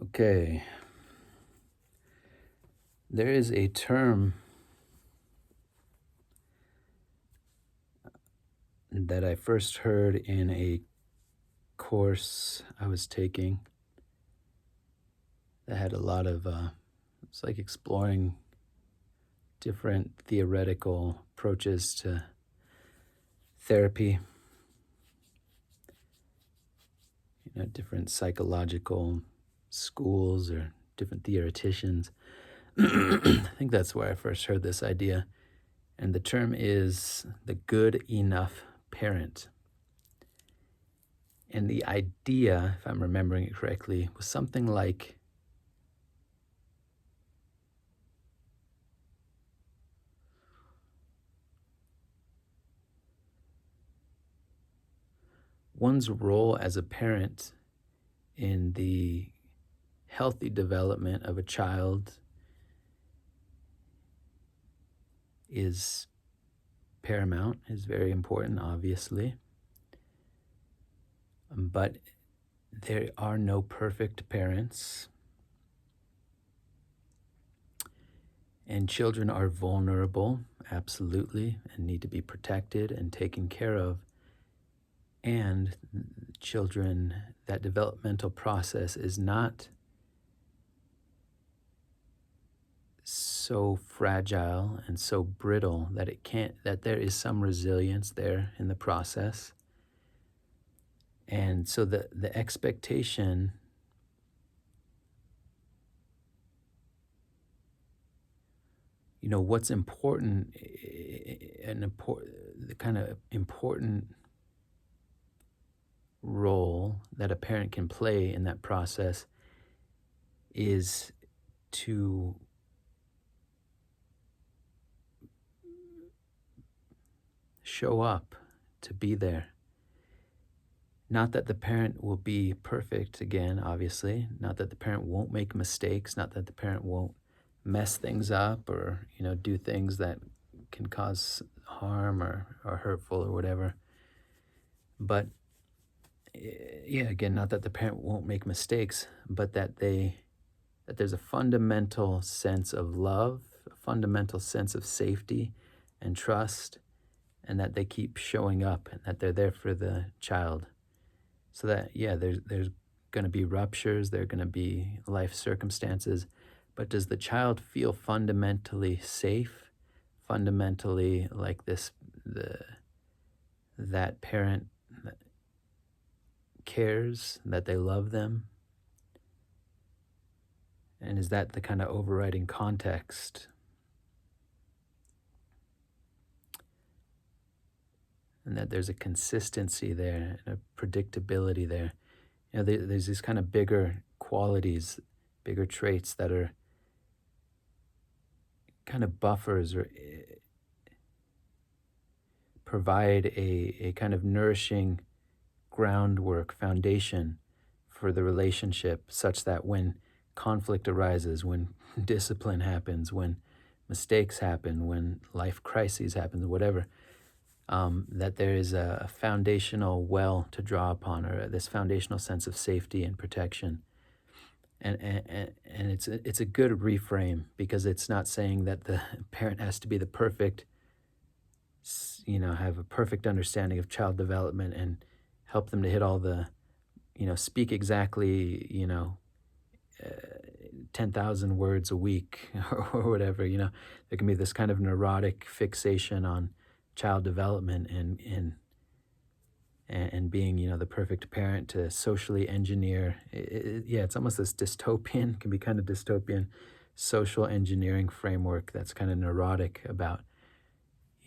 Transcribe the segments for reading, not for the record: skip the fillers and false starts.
Okay, there is a term that I first heard in a course I was taking that had a lot of, it's like exploring different theoretical approaches to therapy, different psychological schools or different theoreticians. I think that's where I first heard this idea. And the term is the good enough parent. And the idea, if I'm remembering it correctly, was something like one's role as a parent in the healthy development of a child is paramount, is very important, obviously. But there are no perfect parents, and children are vulnerable, absolutely, and need to be protected and taken care of. And children, that developmental process is not so fragile and so brittle that that there is some resilience there in the process. And so the expectation, what's important, the kind of important role that a parent can play in that process is to show up, to be there. Not that the parent will be perfect, again, obviously. Not that the parent won't make mistakes. Not that the parent won't mess things up or, do things that can cause harm or hurtful or whatever. But, yeah, again, not that the parent won't make mistakes, but that there's a fundamental sense of love, a fundamental sense of safety and trust, and that they keep showing up and that they're there for the child. So that, yeah, there's going to be ruptures, there are going to be life circumstances, but does the child feel fundamentally safe, fundamentally like that parent cares, that they love them? And is that the kind of overriding context? And that there's a consistency there and a predictability there. There's these kind of bigger qualities, bigger traits that are kind of buffers or provide a kind of nourishing groundwork, foundation for the relationship, such that when conflict arises, when discipline happens, when mistakes happen, when life crises happen, whatever, that there is a foundational well to draw upon, or this foundational sense of safety and protection. And it's a good reframe, because it's not saying that the parent has to be the perfect, have a perfect understanding of child development and help them to hit all the, speak exactly, 10,000 words a week or whatever. There can be this kind of neurotic fixation on child development and being, the perfect parent to socially engineer. It's almost this dystopian, can be kind of dystopian social engineering framework that's kind of neurotic about,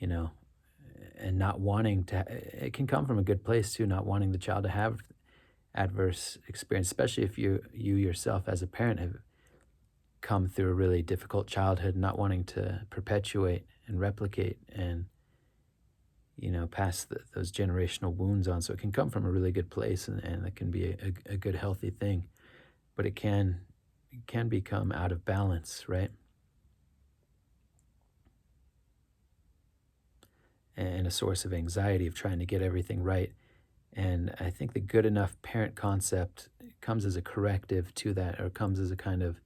and not wanting to, it can come from a good place too, not wanting the child to have adverse experience, especially if you yourself as a parent have come through a really difficult childhood, not wanting to perpetuate and replicate and pass those generational wounds on. So it can come from a really good place, and it can be a good, healthy thing, but it can become out of balance, right? And a source of anxiety of trying to get everything right. And I think the good enough parent concept comes as a corrective to that, or comes as a kind of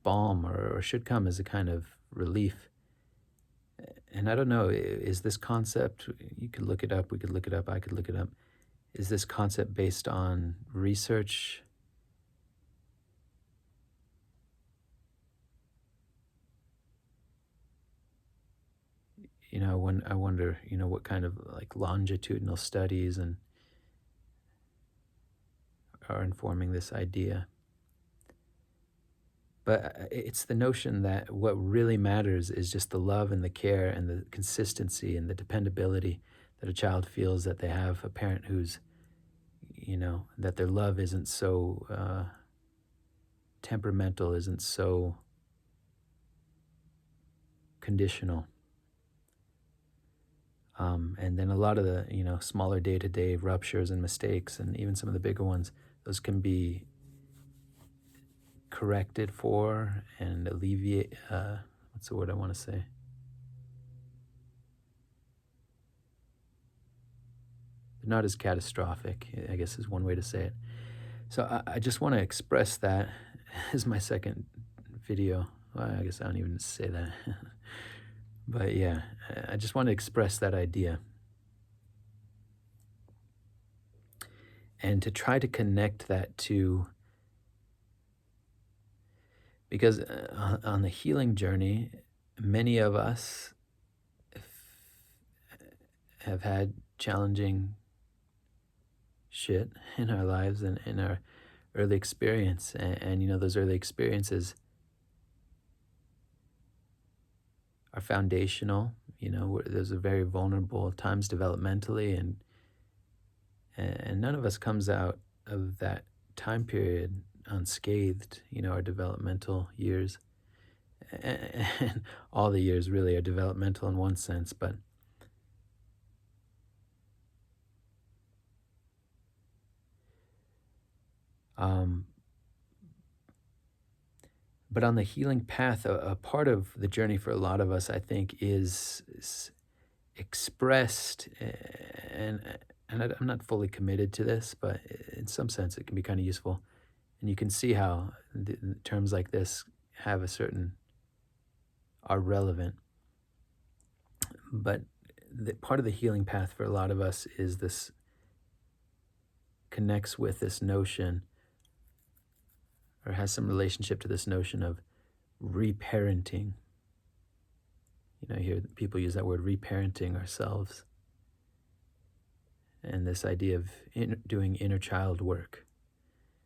balm, or should come as a kind of relief. And I don't know, is this concept, you could look it up, we could look it up, I could look it up. Is this concept based on research? When I wonder, what kind of like longitudinal studies and are informing this idea. But it's the notion that what really matters is just the love and the care and the consistency and the dependability that a child feels that they have a parent who's, that their love isn't so temperamental, isn't so conditional. And then a lot of the, smaller day-to-day ruptures and mistakes, and even some of the bigger ones, those can be corrected for and alleviate, what's the word I want to say? They're not as catastrophic, I guess is one way to say it. So I just want to express that as my second video. Well, I guess I don't even say that. But yeah, I just want to express that idea. And to try to connect that to, because on the healing journey, many of us have had challenging shit in our lives and in our early experience. And those early experiences are foundational. Those are very vulnerable times developmentally, and none of us comes out of that time period unscathed. Our developmental years, and all the years really are developmental in one sense, um, but on the healing path, a part of the journey for a lot of us, I think, is expressed, and I'm not fully committed to this, but in some sense it can be kind of useful. And you can see how terms like this have are relevant. But part of the healing path for a lot of us is this, connects with this notion, or has some relationship to this notion of reparenting. I hear people use that word, reparenting ourselves, and this idea of doing inner child work.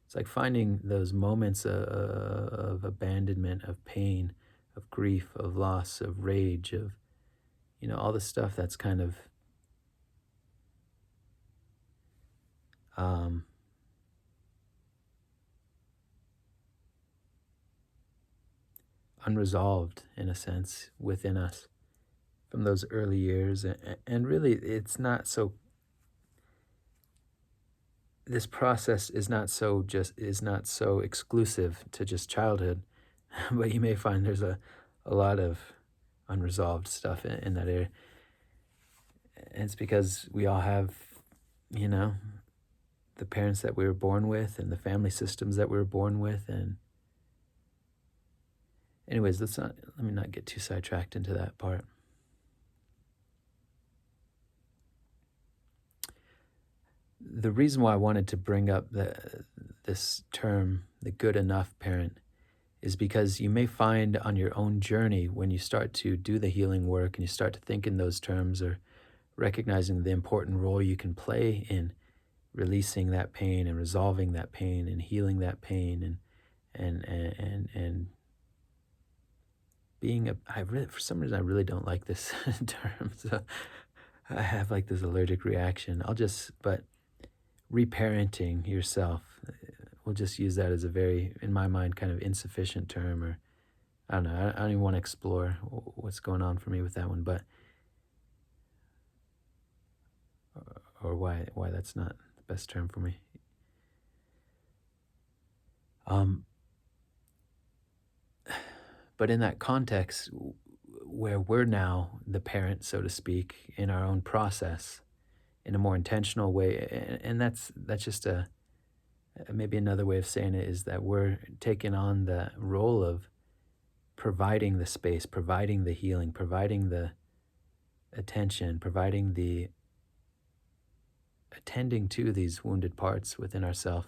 It's like finding those moments of abandonment, of pain, of grief, of loss, of rage, of, all the stuff that's kind of unresolved, in a sense, within us from those early years. And really, it's not so, this process is not so exclusive to just childhood, but you may find there's a lot of unresolved stuff in that area. And it's because we all have, the parents that we were born with and the family systems that we were born with. And anyways, let me not get too sidetracked into that part. The reason why I wanted to bring up this term, the good enough parent, is because you may find on your own journey, when you start to do the healing work and you start to think in those terms, or recognizing the important role you can play in releasing that pain and resolving that pain and healing that pain, and being for some reason I really don't like this term, so I have like this allergic reaction. But reparenting yourself, we'll just use that as a very, in my mind, kind of insufficient term, or I don't know. I don't even want to explore what's going on for me with that one, but or why that's not the best term for me. But in that context, where we're now the parent, so to speak, in our own process, in a more intentional way, and that's just Maybe another way of saying it is that we're taking on the role of providing the space, providing the healing, providing the attention, providing the attending to these wounded parts within ourself,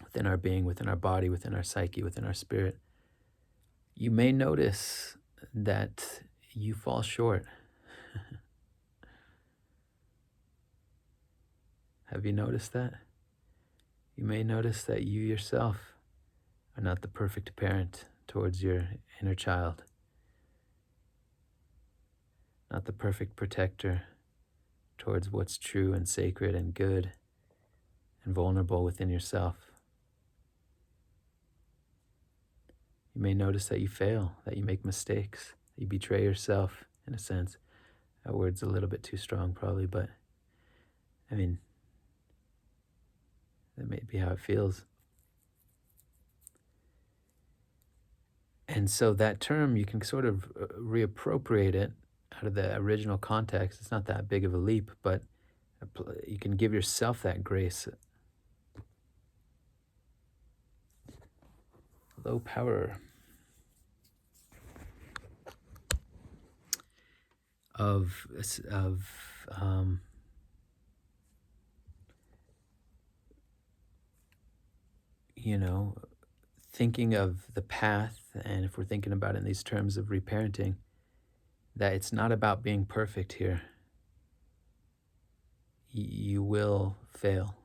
within our being, within our body, within our psyche, within our spirit. You may notice that you fall short. Have you noticed that? You may notice that you yourself are not the perfect parent towards your inner child, not the perfect protector towards what's true and sacred and good and vulnerable within yourself. You may notice that you fail, that you make mistakes, that you betray yourself, in a sense. That word's a little bit too strong, probably, but I mean, that may be how it feels. And so that term, you can sort of reappropriate it out of the original context. It's not that big of a leap, but you can give yourself that grace. Low power of you know, thinking of the path, and if we're thinking about it in these terms of reparenting, that it's not about being perfect here. You will fail.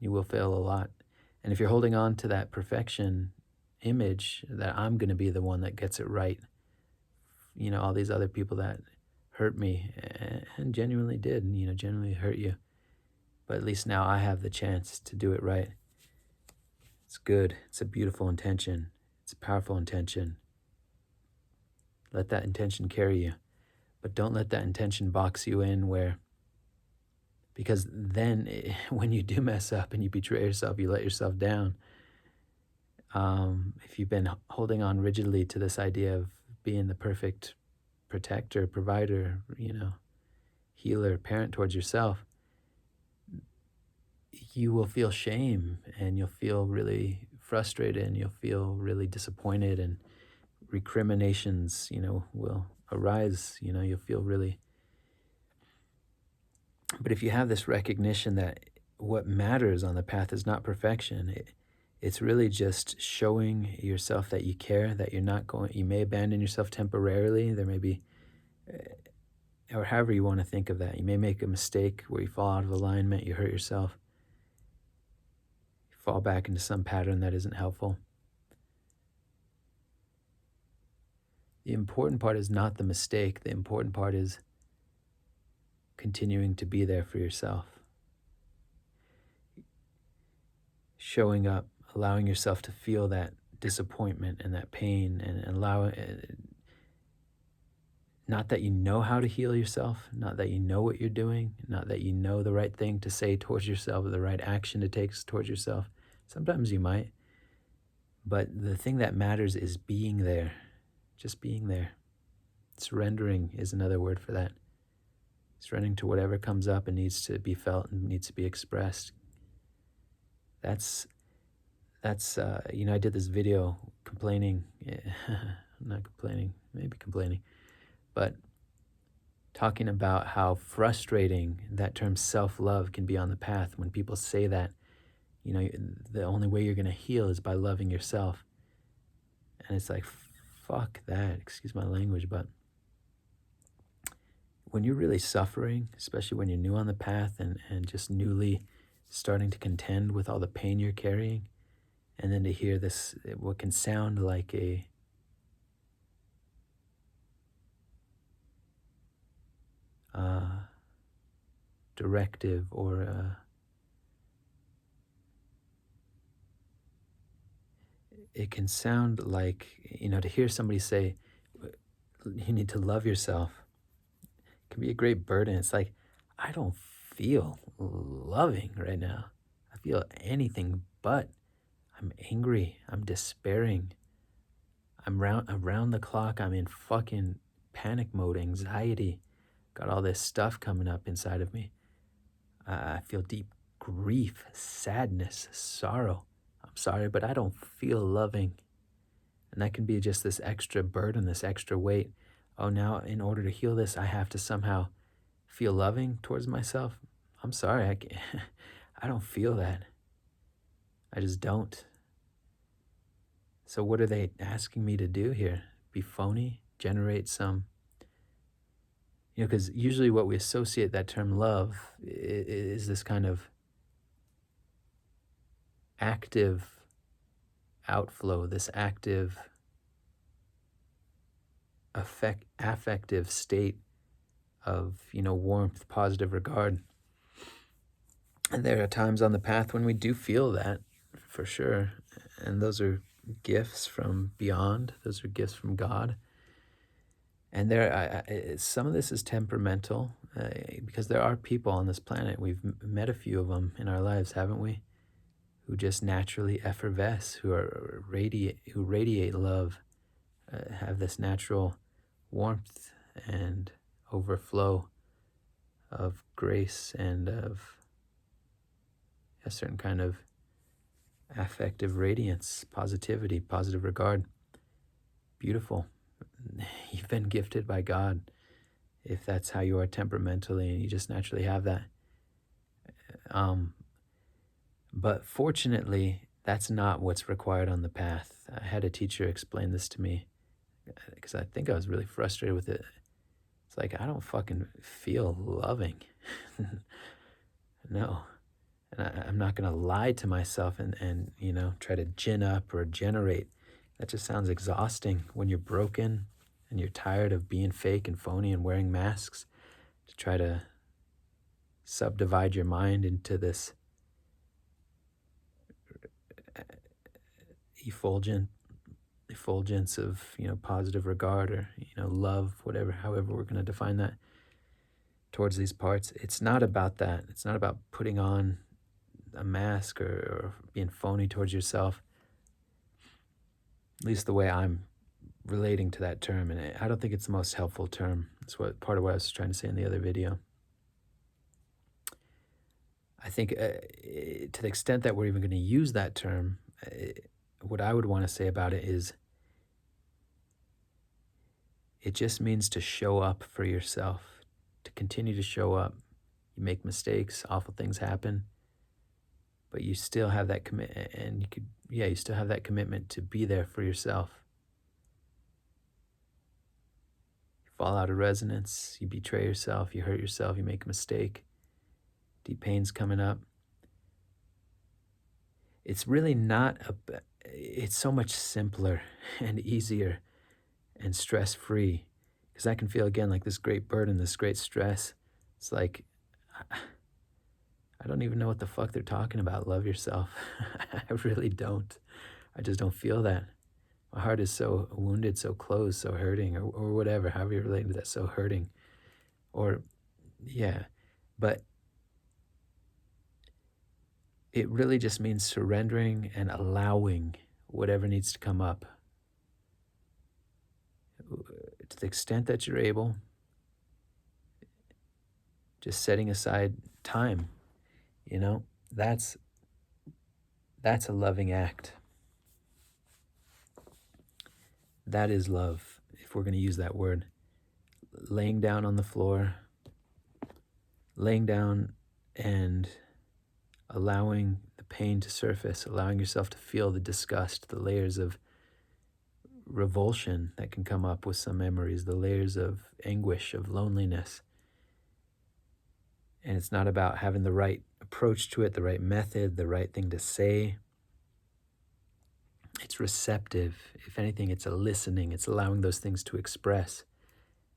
You will fail a lot. And if you're holding on to that perfection image that I'm going to be the one that gets it right, all these other people that hurt me and genuinely did, genuinely hurt you, but at least now I have the chance to do it right. It's good. It's a beautiful intention. It's a powerful intention. Let that intention carry you, but don't let that intention box you in because then when you do mess up and you betray yourself, you let yourself down. If you've been holding on rigidly to this idea of being the perfect protector, provider, healer, parent towards yourself, you will feel shame and you'll feel really frustrated and you'll feel really disappointed, and recriminations, will arise. You'll feel really. But if you have this recognition that what matters on the path is not perfection, it's really just showing yourself that you care, that you're not going, you may abandon yourself temporarily. There may be, or however you want to think of that. You may make a mistake where you fall out of alignment, you hurt yourself, you fall back into some pattern that isn't helpful. The important part is not the mistake. The important part is continuing to be there for yourself. Showing up, allowing yourself to feel that disappointment and that pain, and allow not that you know how to heal yourself, not that you know what you're doing, not that you know the right thing to say towards yourself or the right action to take towards yourself. Sometimes you might, but the thing that matters is being there, just being there. Surrendering is another word for that. Surrendering to whatever comes up and needs to be felt and needs to be expressed. That's I did this video complaining, not complaining, maybe complaining, but talking about how frustrating that term self-love can be on the path when people say that, the only way you're going to heal is by loving yourself. And it's like, fuck that, excuse my language, but when you're really suffering, especially when you're new on the path and just newly starting to contend with all the pain you're carrying, and then to hear this, what can sound like a directive or it can sound like, to hear somebody say, you need to love yourself, can be a great burden. It's like, I don't feel loving right now. I feel anything but. I'm angry. I'm despairing. I'm around the clock. I'm in fucking panic mode, anxiety. Got all this stuff coming up inside of me. I feel deep grief, sadness, sorrow. I'm sorry, but I don't feel loving. And that can be just this extra burden, this extra weight. Oh, now in order to heal this, I have to somehow feel loving towards myself. I'm sorry, I can't, I don't feel that. I just don't. So what are they asking me to do here? Be phony? Generate some, because usually what we associate that term love is this kind of active outflow, this active affective state of, warmth, positive regard. And there are times on the path when we do feel that, for sure. And those are gifts from beyond. Those are gifts from God. And some of this is temperamental, because there are people on this planet. We've met a few of them in our lives, haven't we? Who just naturally effervesce, who radiate love, have this natural warmth and overflow of grace and of a certain kind of affective radiance, positivity, positive regard. Beautiful. You've been gifted by God if that's how you are temperamentally and you just naturally have that. But fortunately, that's not what's required on the path. I had a teacher explain this to me because I think I was really frustrated with it. It's like, I don't fucking feel loving. No. And I'm not going to lie to myself and try to gin up or generate. That just sounds exhausting when you're broken and you're tired of being fake and phony and wearing masks to try to subdivide your mind into this effulgence of, positive regard or, love, whatever, however we're going to define that towards these parts. It's not about that. It's not about putting on a mask or being phony towards yourself, at least the way I'm relating to that term. And I don't think it's the most helpful term. That's part of what I was trying to say in the other video. I think to the extent that we're even going to use that term, what I would want to say about it is it just means to show up for yourself, to continue to show up. You make mistakes, awful things happen, but you still have that commitment, and you still have that commitment to be there for yourself. You fall out of resonance, you betray yourself, you hurt yourself, you make a mistake, deep pain's coming up. It's really not it's so much simpler and easier and stress-free, because I can feel again like this great burden, this great stress. It's like, I don't even know what the fuck they're talking about. Love yourself. I really don't. I just don't feel that. My heart is so wounded, so closed, so hurting, or whatever, however you're relating to that, so hurting. But it really just means surrendering and allowing whatever needs to come up. To the extent that you're able, just setting aside time, that's a loving act. That is love, if we're going to use that word. Laying down on the floor, laying down and allowing the pain to surface, allowing yourself to feel the disgust, the layers of revulsion that can come up with some memories, the layers of anguish, of loneliness. And it's not about having the right approach to it, the right method, the right thing to say. It's receptive. If anything, it's a listening. It's allowing those things to express.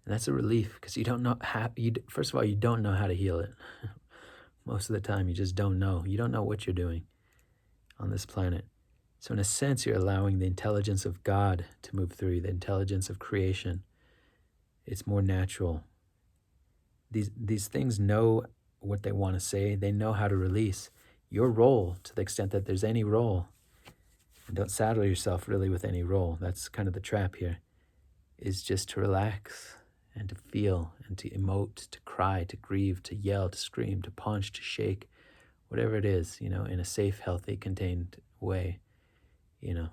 And that's a relief, because you don't know first of all, you don't know how to heal it. Most of the time, you just don't know. You don't know what you're doing on this planet. So in a sense, you're allowing the intelligence of God to move through you, the intelligence of creation. It's more natural. These things know what they want to say. They know how to release. Your role, to the extent that there's any role, and don't saddle yourself really with any role, that's kind of the trap here, is just to relax and to feel and to emote, to cry, to grieve, to yell, to scream, to punch, to shake, whatever it is, in a safe, healthy, contained way, you know,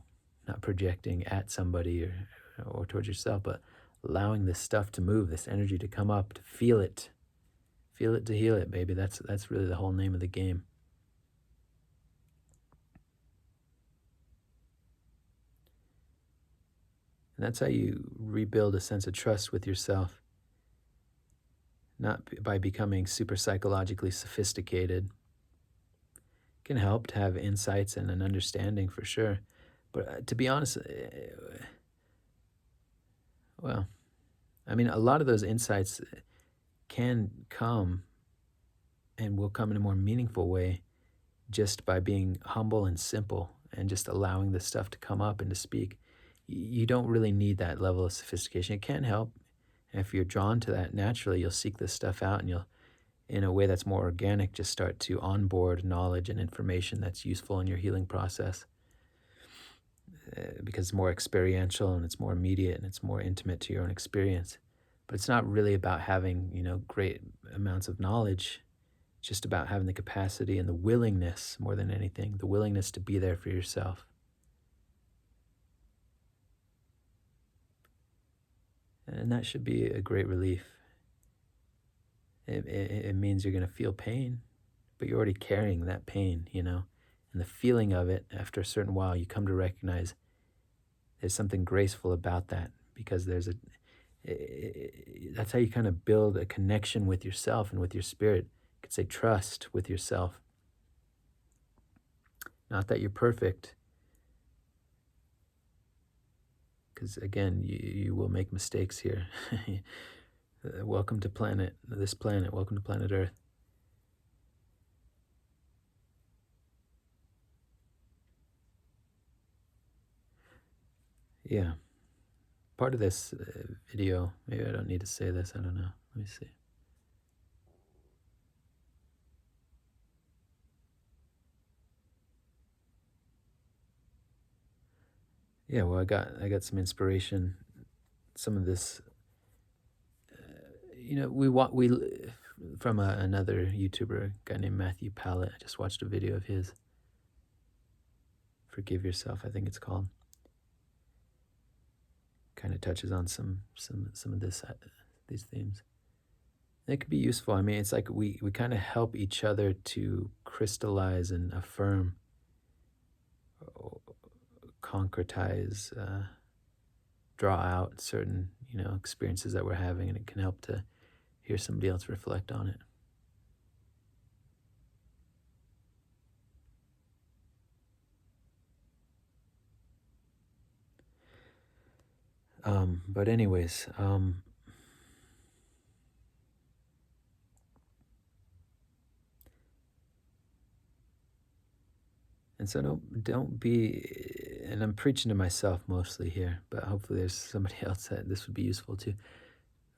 not projecting at somebody or towards yourself, but allowing this stuff to move, this energy to come up, to feel it to heal it, baby. That's really the whole name of the game. And that's how you rebuild a sense of trust with yourself, not by becoming super psychologically sophisticated. It can help to have insights and an understanding for sure. But to be honest, well, I mean, a lot of those insights can come and will come in a more meaningful way just by being humble and simple and just allowing this stuff to come up and to speak. You don't really need that level of sophistication. It can help. And if you're drawn to that naturally, you'll seek this stuff out and you'll, in a way that's more organic, just start to onboard knowledge and information that's useful in your healing process because it's more experiential and it's more immediate and it's more intimate to your own experience. But it's not really about having, great amounts of knowledge. It's just about having the capacity and the willingness, more than anything, the willingness to be there for yourself. And that should be a great relief. It means you're going to feel pain, but you're already carrying that pain, and the feeling of it after a certain while, you come to recognize there's something graceful about that because that's how you kind of build a connection with yourself and with your spirit. You could say trust with yourself. Not that you're perfect, because again, you will make mistakes here. Welcome to this planet. Welcome to planet Earth. Yeah. Part of this video, maybe I don't need to say this, I don't know. Let me see. Yeah, well, I got some inspiration. Some of this, we from another YouTuber, a guy named Matthew Pallet. I just watched a video of his. Forgive Yourself, I think it's called. Kind of touches on some of these themes. It could be useful. I mean, it's like we kind of help each other to crystallize and affirm, concretize, draw out certain experiences that we're having, and it can help to hear somebody else reflect on it. But anyways, and so don't be, and I'm preaching to myself mostly here, but hopefully there's somebody else that this would be useful to,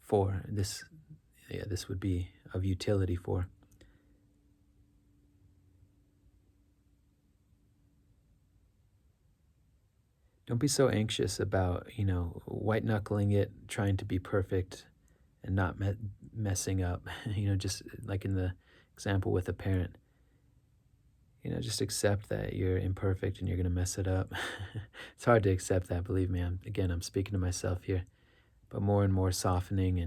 for this, this would be of utility for. Don't be so anxious about, white knuckling it, trying to be perfect and not messing up, just like in the example with a parent. Just accept that you're imperfect and you're going to mess it up. It's hard to accept that, believe me. I'm speaking to myself here, but more and more softening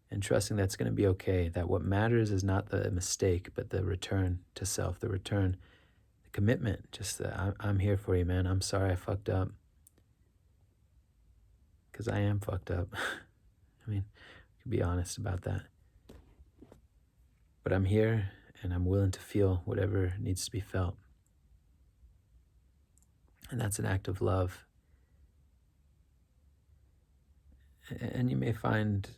and trusting that's going to be okay, that what matters is not the mistake, but the return to self, the return, the commitment, just that I'm here for you, man. I'm sorry I fucked up. Because I am fucked up. I mean, we can be honest about that. But I'm here and I'm willing to feel whatever needs to be felt. And that's an act of love. And you may find,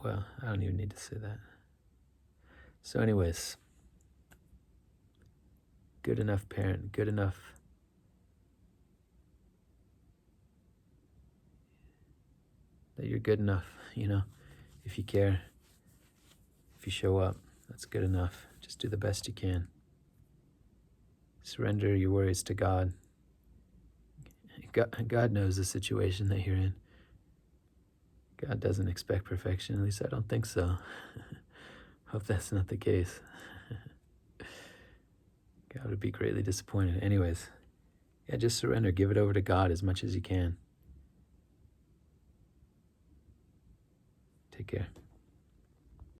well, I don't even need to say that. So anyways, good enough parent, good enough. That you're good enough, if you care, if you show up, that's good enough. Just do the best you can. Surrender your worries to God. God knows the situation that you're in. God doesn't expect perfection, at least I don't think so. Hope that's not the case. God would be greatly disappointed. Anyways, yeah, just surrender. Give it over to God as much as you can. Take care.